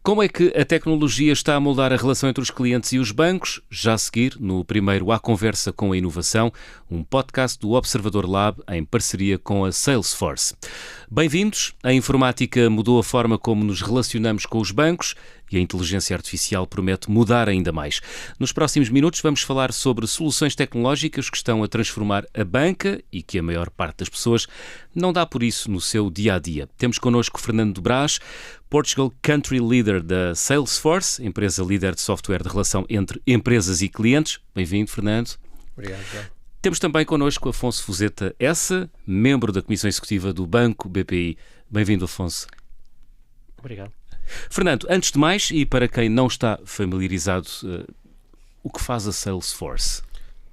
Como é que a tecnologia está a moldar a relação entre os clientes e os bancos? Já a seguir, no primeiro A Conversa com a Inovação, um podcast do Observador Lab em parceria com a Salesforce. Bem-vindos! A informática mudou a forma como nos relacionamos com os bancos e a inteligência artificial promete mudar ainda mais. Nos próximos minutos vamos falar sobre soluções tecnológicas que estão a transformar a banca e que a maior parte das pessoas não dá por isso no seu dia-a-dia. Temos connosco Fernando Brás, Portugal Country Leader da Salesforce, empresa líder de software de relação entre empresas e clientes. Bem-vindo, Fernando. Obrigado, João. Temos também connosco Afonso Fuzeta Essa, membro da Comissão Executiva do Banco BPI. Bem-vindo, Afonso. Obrigado. Fernando, antes de mais, e para quem não está familiarizado, o que faz a Salesforce?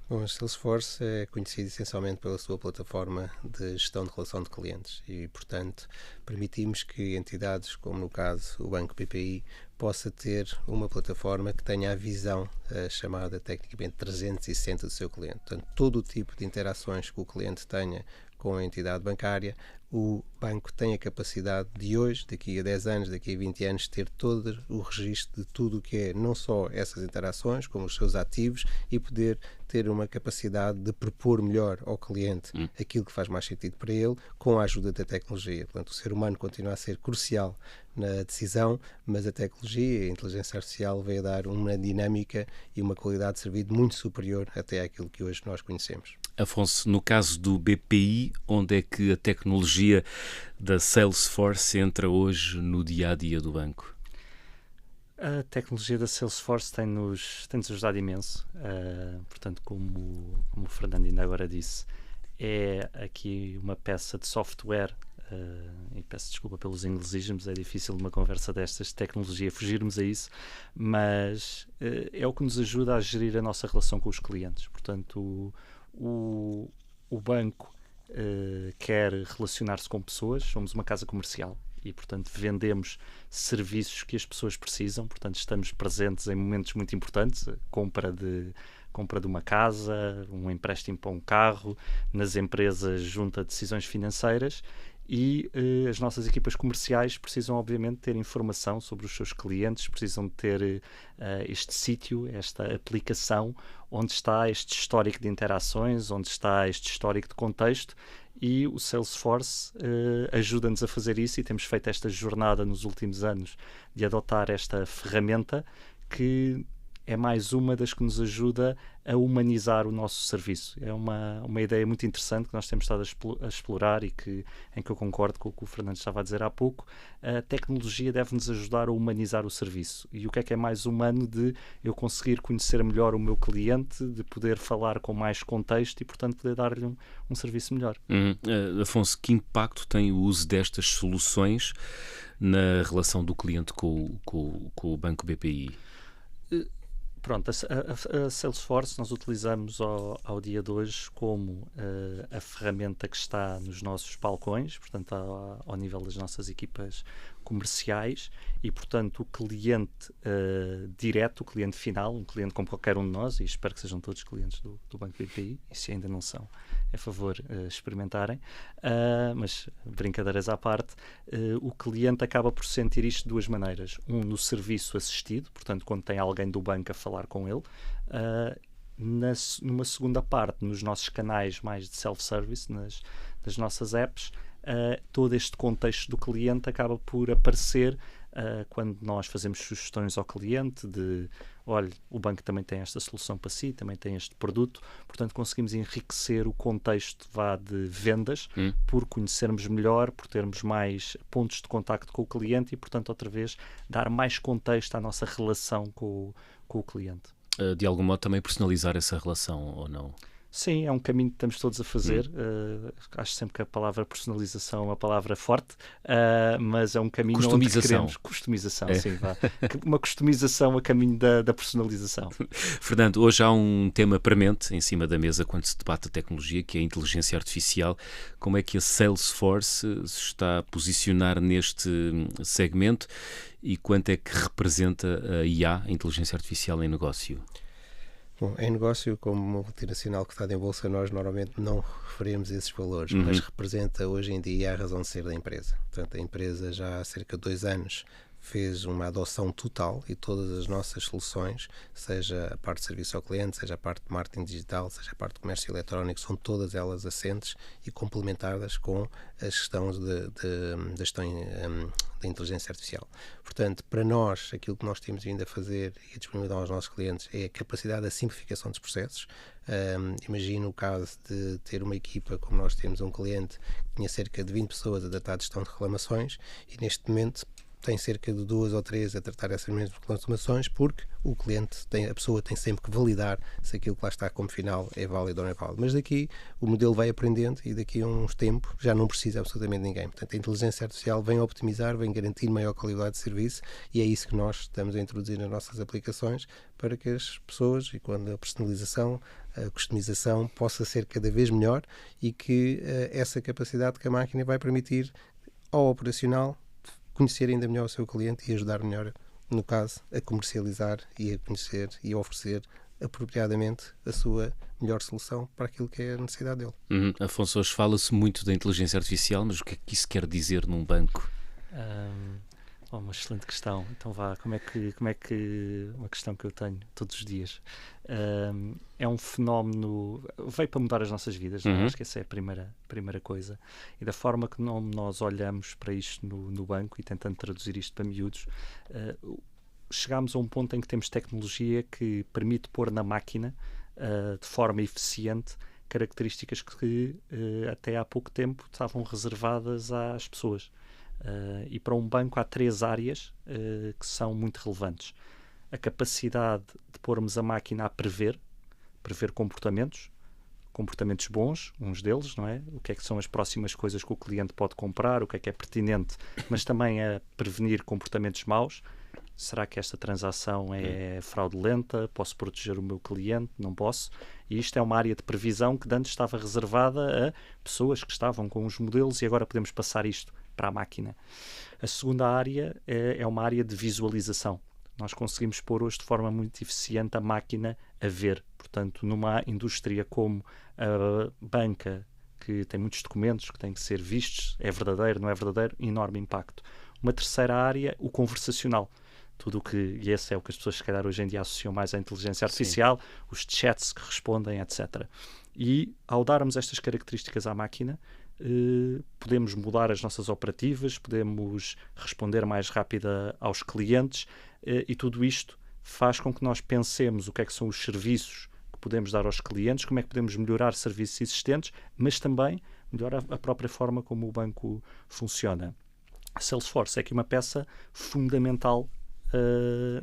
Bom, a Salesforce é conhecida essencialmente pela sua plataforma de gestão de relação de clientes e, portanto, permitimos que entidades, como no caso o Banco BPI, possa ter uma plataforma que tenha a visão chamada tecnicamente 360 do seu cliente. Portanto, todo o tipo de interações que o cliente tenha com a entidade bancária, o banco tem a capacidade de hoje, daqui a 10 anos, daqui a 20 anos, ter todo o registro de tudo o que é não só essas interações, como os seus ativos, e poder ter uma capacidade de propor melhor ao cliente aquilo que faz mais sentido para ele, com a ajuda da tecnologia. Portanto, o ser humano continua a ser crucial na decisão, mas a tecnologia e a inteligência artificial veio a dar uma dinâmica e uma qualidade de serviço muito superior até àquilo que hoje nós conhecemos. Afonso, no caso do BPI, onde é que a tecnologia da Salesforce entra hoje no dia-a-dia do banco? A tecnologia da Salesforce tem-nos ajudado imenso. Portanto, como o Fernando ainda agora disse, é aqui uma peça de software, e peço desculpa pelos inglesismos, é difícil numa conversa destas de tecnologia fugirmos a isso, mas é o que nos ajuda a gerir a nossa relação com os clientes. Portanto, o banco quer relacionar-se com pessoas, somos uma casa comercial e, portanto, vendemos serviços que as pessoas precisam, portanto, estamos presentes em momentos muito importantes, compra de uma casa, um empréstimo para um carro, nas empresas junto a decisões financeiras. E as nossas equipas comerciais precisam, obviamente, ter informação sobre os seus clientes, precisam de ter este sítio, esta aplicação, onde está este histórico de interações, onde está este histórico de contexto, e o Salesforce ajuda-nos a fazer isso, e temos feito esta jornada nos últimos anos de adotar esta ferramenta que é mais uma das que nos ajuda a humanizar o nosso serviço. É uma ideia muito interessante que nós temos estado a explorar e em que eu concordo com o que o Fernando estava a dizer há pouco. A tecnologia deve-nos ajudar a humanizar o serviço. E o que é mais humano de eu conseguir conhecer melhor o meu cliente, de poder falar com mais contexto e, portanto, poder dar-lhe um serviço melhor. Afonso, que impacto tem o uso destas soluções na relação do cliente com o Banco BPI? Pronto, a Salesforce nós utilizamos ao dia de hoje como a ferramenta que está nos nossos balcões, portanto ao nível das nossas equipas comerciais, e portanto o cliente direto, o cliente final, um cliente como qualquer um de nós, e espero que sejam todos clientes do Banco BPI, e se ainda não são, é favor experimentarem, mas brincadeiras à parte, o cliente acaba por sentir isto de duas maneiras: no serviço assistido, portanto quando tem alguém do banco a falar com ele, numa segunda parte, nos nossos canais mais de self-service, nas nossas apps, todo este contexto do cliente acaba por aparecer quando nós fazemos sugestões ao cliente de, olha, o banco também tem esta solução para si, também tem este produto, portanto conseguimos enriquecer o contexto de vendas por conhecermos melhor, por termos mais pontos de contacto com o cliente e, portanto, outra vez, dar mais contexto à nossa relação com o cliente. De algum modo também personalizar essa relação, ou não? Sim, é um caminho que estamos todos a fazer. Acho sempre que a palavra personalização é uma palavra forte, mas é um caminho onde queremos... Customização, sim, vá. Uma customização a caminho da personalização. Fernando, hoje há um tema premente em cima da mesa quando se debate a tecnologia, que é a inteligência artificial. Como é que a Salesforce se está a posicionar neste segmento e quanto é que representa a IA, a inteligência artificial, em negócio? Bom, em negócio, como multinacional que está em bolsa, nós normalmente não referimos esses valores, mas representa hoje em dia a razão de ser da empresa. Portanto, a empresa já há cerca de 2 anos fez uma adoção total e todas as nossas soluções, seja a parte de serviço ao cliente, seja a parte de marketing digital, seja a parte de comércio eletrónico, são todas elas assentes e complementadas com a gestão da gestão da inteligência artificial. Portanto, para nós, aquilo que nós temos vindo a fazer e a disponibilidade aos nossos clientes é a capacidade da simplificação dos processos. Imagino o caso de ter uma equipa, como nós temos um cliente que tinha cerca de 20 pessoas a tratar de gestão de reclamações e neste momento tem cerca de 2 ou 3 a tratar essas mesmas reclamações, porque o cliente a pessoa tem sempre que validar se aquilo que lá está como final é válido ou não é válido. Mas daqui o modelo vai aprendendo e daqui a uns tempos já não precisa absolutamente ninguém. Portanto, a inteligência artificial vem optimizar, vem garantir maior qualidade de serviço e é isso que nós estamos a introduzir nas nossas aplicações para que as pessoas, e quando a personalização, a customização possa ser cada vez melhor e que essa capacidade que a máquina vai permitir ao operacional conhecer ainda melhor o seu cliente e ajudar melhor, no caso, a comercializar e a conhecer e a oferecer apropriadamente a sua melhor solução para aquilo que é a necessidade dele. Afonso, hoje fala-se muito da inteligência artificial, mas o que é que isso quer dizer num banco? Uma excelente questão. Então como é que uma questão que eu tenho todos os dias. É um fenómeno, veio para mudar as nossas vidas, acho que essa é a primeira coisa, e da forma que nós olhamos para isto no banco e tentando traduzir isto para miúdos, chegámos a um ponto em que temos tecnologia que permite pôr na máquina de forma eficiente características que até há pouco tempo estavam reservadas às pessoas. E para um banco há 3 áreas que são muito relevantes. A capacidade de pormos a máquina a prever comportamentos bons, uns deles, não é? O que é que são as próximas coisas que o cliente pode comprar, o que é pertinente, mas também a prevenir comportamentos maus. Será que esta transação é fraudulenta? Posso proteger o meu cliente? Não posso. E isto é uma área de previsão que antes estava reservada a pessoas que estavam com os modelos e agora podemos passar isto para a máquina. A segunda área é uma área de visualização. Nós conseguimos pôr hoje de forma muito eficiente a máquina a ver. Portanto, numa indústria como a banca, que tem muitos documentos que têm que ser vistos, é verdadeiro, não é verdadeiro, enorme impacto. Uma terceira área, o conversacional. E esse é o que as pessoas, se calhar, hoje em dia associam mais à inteligência artificial, os chats que respondem, etc. E, ao darmos estas características à máquina, podemos mudar as nossas operativas, podemos responder mais rápido aos clientes e tudo isto faz com que nós pensemos o que é que são os serviços que podemos dar aos clientes, como é que podemos melhorar serviços existentes, mas também melhorar a própria forma como o banco funciona. A Salesforce é aqui uma peça fundamental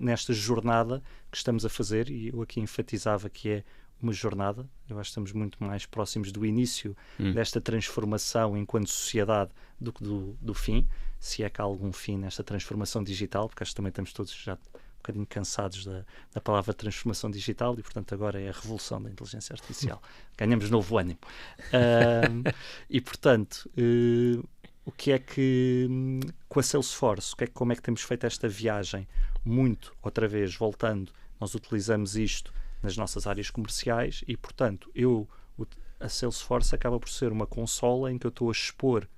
nesta jornada que estamos a fazer, e eu aqui enfatizava que é uma jornada. Eu acho que estamos muito mais próximos do início desta transformação enquanto sociedade do que do fim, se é que há algum fim nesta transformação digital, porque acho que também estamos todos já um bocadinho cansados da palavra transformação digital e, portanto, agora é a revolução da inteligência artificial. Ganhamos novo ânimo. E, portanto, o que é que, com a Salesforce, como é que temos feito esta viagem? Muito, outra vez, voltando, nós utilizamos isto nas nossas áreas comerciais e, portanto, a Salesforce acaba por ser uma consola em que eu estou a expor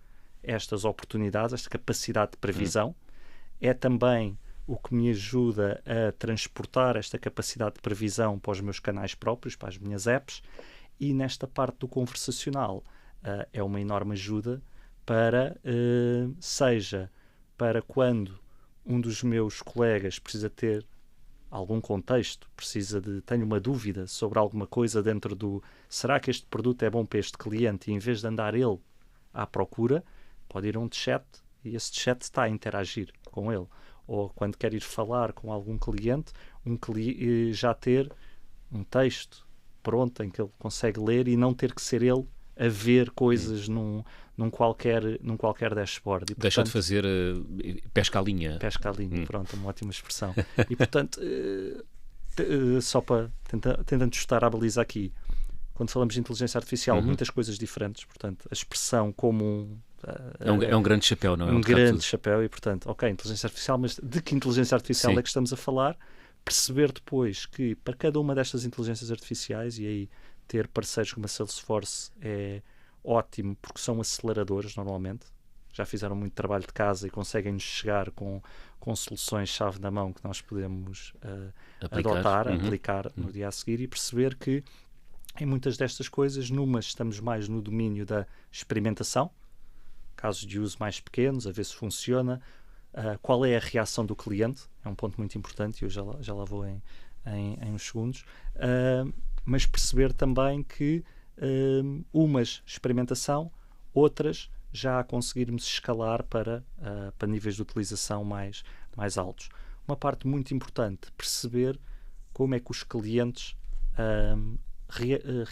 estas oportunidades, esta capacidade de previsão. É também o que me ajuda a transportar esta capacidade de previsão para os meus canais próprios, para as minhas apps, e nesta parte do conversacional é uma enorme ajuda para, seja para quando um dos meus colegas precisa ter algum contexto, tenho uma dúvida sobre alguma coisa dentro será que este produto é bom para este cliente, e em vez de andar ele à procura, pode ir a um chat e esse chat está a interagir com ele. Ou quando quer ir falar com algum cliente, já ter um texto pronto em que ele consegue ler e não ter que ser ele a ver coisas num qualquer dashboard. E, portanto, deixa de fazer pesca à linha. Pesca à linha, pronto, uma ótima expressão. E, portanto, só para tentando ajustar a baliza aqui, quando falamos de inteligência artificial, muitas coisas diferentes, portanto, a expressão como é um grande chapéu, não é? Um grande chapéu e, portanto, inteligência artificial, mas de que inteligência artificial é que estamos a falar? Perceber depois que para cada uma destas inteligências artificiais, e aí ter parceiros como a Salesforce é ótimo, porque são aceleradores normalmente. já fizeram muito trabalho de casa e conseguem-nos chegar com soluções-chave na mão que nós podemos adotar, aplicar no dia a seguir, e perceber que em muitas destas coisas, numas estamos mais no domínio da experimentação, casos de uso mais pequenos, a ver se funciona, qual é a reação do cliente, é um ponto muito importante e eu já lá vou em uns segundos, mas perceber também que umas experimentação, outras já a conseguirmos escalar para níveis de utilização mais altos. Uma parte muito importante, perceber como é que os clientes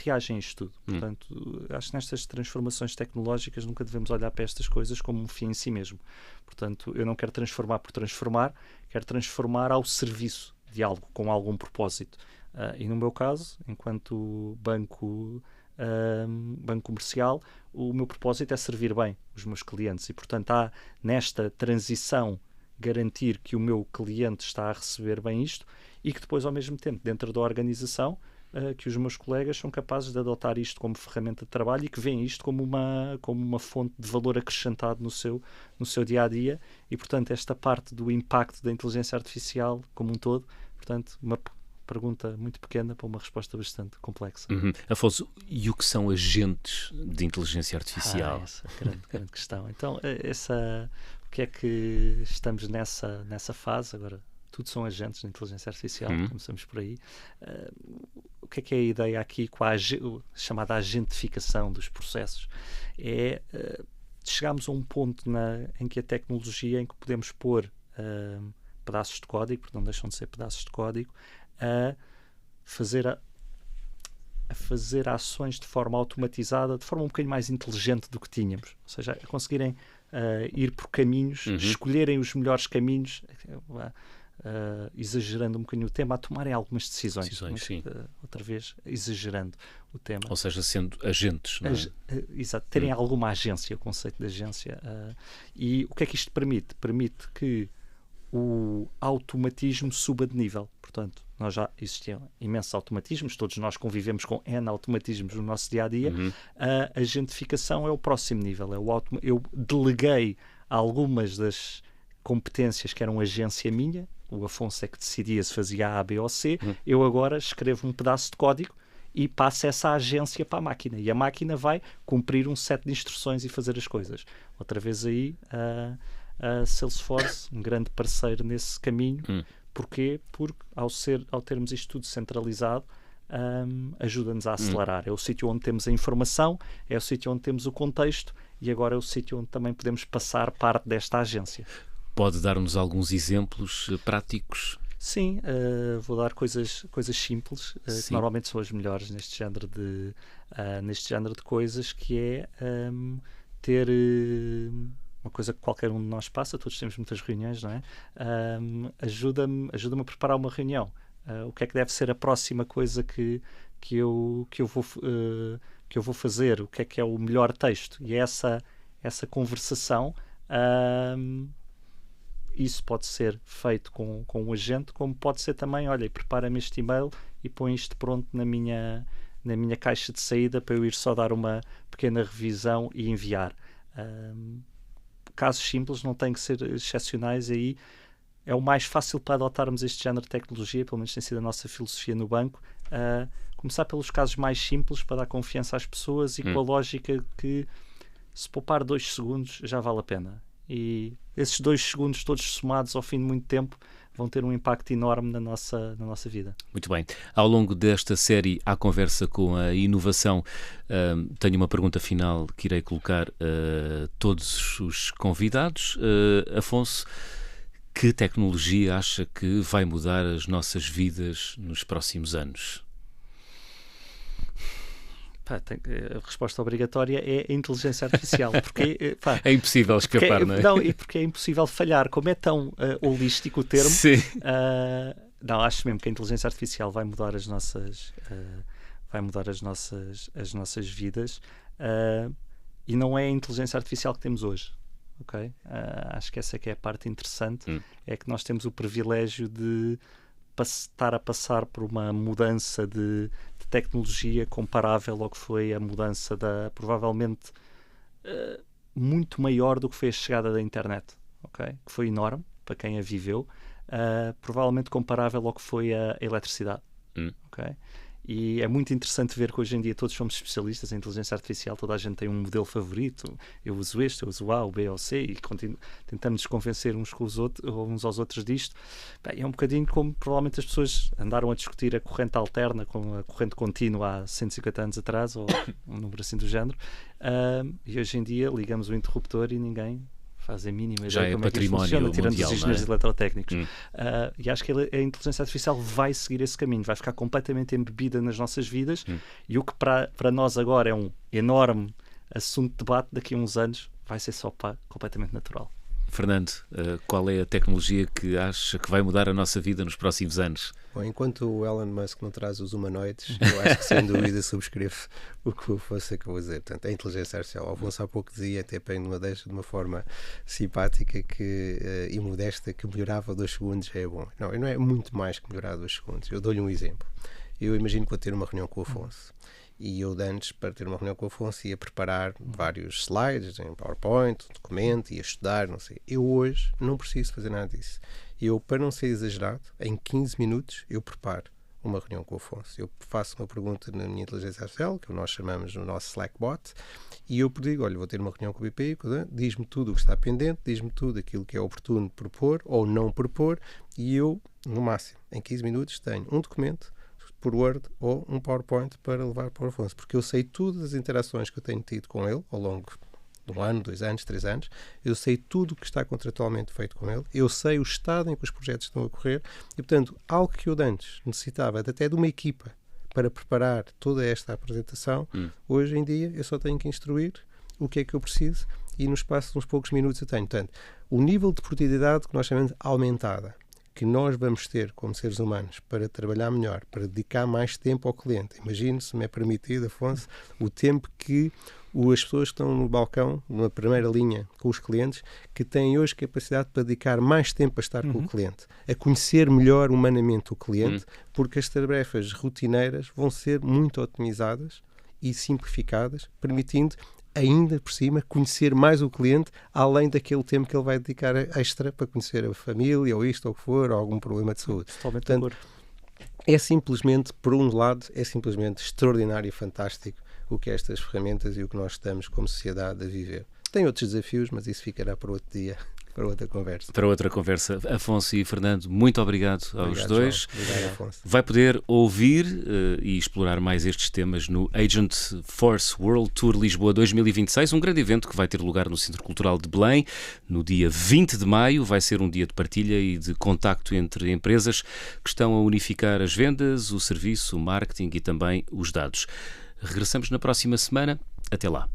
reagem a isto tudo. Portanto, acho que nestas transformações tecnológicas nunca devemos olhar para estas coisas como um fim em si mesmo. Portanto, eu não quero transformar por transformar, quero transformar ao serviço de algo, com algum propósito. E no meu caso, enquanto banco comercial, o meu propósito é servir bem os meus clientes e, portanto, há nesta transição garantir que o meu cliente está a receber bem isto e que depois, ao mesmo tempo, dentro da organização, que os meus colegas são capazes de adotar isto como ferramenta de trabalho e que veem isto como uma fonte de valor acrescentado no seu dia-a-dia e, portanto, esta parte do impacto da inteligência artificial como um todo, portanto, uma pergunta muito pequena para uma resposta bastante complexa. Afonso, e o que são agentes de inteligência artificial? Essa grande questão. Então, o que é que estamos nessa fase agora? Tudo são agentes de inteligência artificial, começamos por aí. O que é a ideia aqui com a chamada agentificação dos processos? Chegámos a um ponto em que a tecnologia, em que podemos pôr pedaços de código, porque não deixam de ser pedaços de código, a fazer ações de forma automatizada, de forma um bocadinho mais inteligente do que tínhamos. Ou seja, a conseguirem ir por caminhos, escolherem os melhores caminhos, exagerando um bocadinho o tema, a tomarem algumas decisões. Mas, outra vez, exagerando o tema. Ou seja, sendo agentes. Não é? Exato, terem alguma agência, o conceito de agência. E o que é que isto permite? Permite que o automatismo suba de nível. Portanto, nós já existiam imensos automatismos, todos nós convivemos com N automatismos no nosso dia-a-dia. A agentificação é o próximo nível. Eu deleguei algumas das competências que eram agência minha, o Afonso é que decidia se fazia A, B ou C, eu agora escrevo um pedaço de código e passo essa agência para a máquina. E a máquina vai cumprir um set de instruções e fazer as coisas. Outra vez aí, a Salesforce, um grande parceiro nesse caminho. Porquê? Porque ao termos isto tudo centralizado, ajuda-nos a acelerar. É o sítio onde temos a informação, é o sítio onde temos o contexto e agora é o sítio onde também podemos passar parte desta agência. Pode dar-nos alguns exemplos práticos? Sim, vou dar coisas simples, que normalmente são as melhores neste género de coisas, que é ter uma coisa que qualquer um de nós passa, todos temos muitas reuniões, não é? Ajuda-me a preparar uma reunião. O que é que deve ser a próxima coisa que eu vou fazer? O que é o melhor texto? E essa conversação, isso pode ser feito com um agente, como pode ser também, olha, prepara-me este e-mail e põe isto pronto na minha caixa de saída para eu ir só dar uma pequena revisão e enviar. Casos simples, não têm que ser excepcionais, aí é o mais fácil para adotarmos este género de tecnologia, pelo menos tem sido a nossa filosofia no banco, começar pelos casos mais simples para dar confiança às pessoas e com a lógica que se poupar 2 segundos já vale a pena. E esses 2 segundos todos somados ao fim de muito tempo vão ter um impacto enorme na nossa vida. Muito bem. Ao longo desta série À Conversa com a Inovação, tenho uma pergunta final que irei colocar a todos os convidados. Afonso, que tecnologia acha que vai mudar as nossas vidas nos próximos anos? A resposta obrigatória é a inteligência artificial. Porque, é impossível escapar, não é? Não, e porque é impossível falhar. Como é tão holístico o termo, não, acho mesmo que a inteligência artificial vai mudar as nossas vidas, e não é a inteligência artificial que temos hoje. Okay? Acho que essa é que é a parte interessante, é que nós temos o privilégio de estar a passar por uma mudança de tecnologia comparável ao que foi a mudança provavelmente muito maior do que foi a chegada da internet, okay? Que foi enorme para quem a viveu, provavelmente comparável ao que foi a eletricidade. Okay? E é muito interessante ver que hoje em dia todos somos especialistas em inteligência artificial, toda a gente tem um modelo favorito, eu uso este, eu uso o A, o B ou o C, e tentamos convencer uns aos outros disto. Bem, é um bocadinho como provavelmente as pessoas andaram a discutir a corrente alterna com a corrente contínua há 150 anos atrás, ou um número assim do género, e hoje em dia ligamos o interruptor e ninguém faz a mínima ideia de como é que isso funciona, tirando os engenheiros eletrotécnicos. E acho que a inteligência artificial vai seguir esse caminho, vai ficar completamente embebida nas nossas vidas, e o que para nós agora é um enorme assunto de debate, daqui a uns anos vai ser só completamente natural. Fernando, qual é a tecnologia que acha que vai mudar a nossa vida nos próximos anos? Bom, enquanto o Elon Musk não traz os humanoides, eu acho que sem dúvida subscrevo o que fosse que eu vou dizer. Portanto, a inteligência artificial, o Afonso há pouco dizia, até bem de uma forma simpática e modesta, que melhorava 2 segundos é bom. Não é muito mais que melhorar 2 segundos. Eu dou-lhe um exemplo. Eu imagino que vou ter uma reunião com o Afonso. E eu, antes, para ter uma reunião com o Afonso, ia preparar vários slides em PowerPoint, um documento, ia estudar, não sei. Eu hoje não preciso fazer nada disso. Eu, para não ser exagerado, em 15 minutos eu preparo uma reunião com o Afonso. Eu faço uma pergunta na minha inteligência artificial, que nós chamamos no nosso Slack bot, e eu digo, olha, vou ter uma reunião com o BPI, diz-me tudo o que está pendente, diz-me tudo aquilo que é oportuno propor ou não propor, e eu, no máximo, em 15 minutos, tenho um documento por Word ou um PowerPoint para levar para o Afonso, porque eu sei todas as interações que eu tenho tido com ele ao longo de 1 ano, 2 anos, 3 anos, eu sei tudo o que está contratualmente feito com ele, eu sei o estado em que os projetos estão a correr, e portanto, algo que eu antes necessitava até de uma equipa para preparar toda esta apresentação, hoje em dia eu só tenho que instruir o que é que eu preciso e no espaço de uns poucos minutos eu tenho. Portanto, o nível de produtividade que nós chamamos de aumentada, que nós vamos ter como seres humanos para trabalhar melhor, para dedicar mais tempo ao cliente. Imagino, se me é permitido, Afonso, o tempo que as pessoas que estão no balcão, na primeira linha com os clientes, que têm hoje capacidade para dedicar mais tempo a estar com o cliente, a conhecer melhor humanamente o cliente, porque as tarefas rotineiras vão ser muito otimizadas e simplificadas, permitindo ainda por cima conhecer mais o cliente, além daquele tempo que ele vai dedicar extra para conhecer a família, ou isto, ou o que for, ou algum problema de saúde. Portanto, é simplesmente, por um lado, é simplesmente extraordinário e fantástico o que estas ferramentas e o que nós estamos como sociedade a viver. Tem outros desafios, mas isso ficará para outro dia, para outra conversa. Para outra conversa. Afonso e Fernando, muito obrigado aos dois. Obrigado, Afonso. Vai poder ouvir e explorar mais estes temas no Agent Force World Tour Lisboa 2026, um grande evento que vai ter lugar no Centro Cultural de Belém no dia 20 de maio. Vai ser um dia de partilha e de contacto entre empresas que estão a unificar as vendas, o serviço, o marketing e também os dados. Regressamos na próxima semana. Até lá.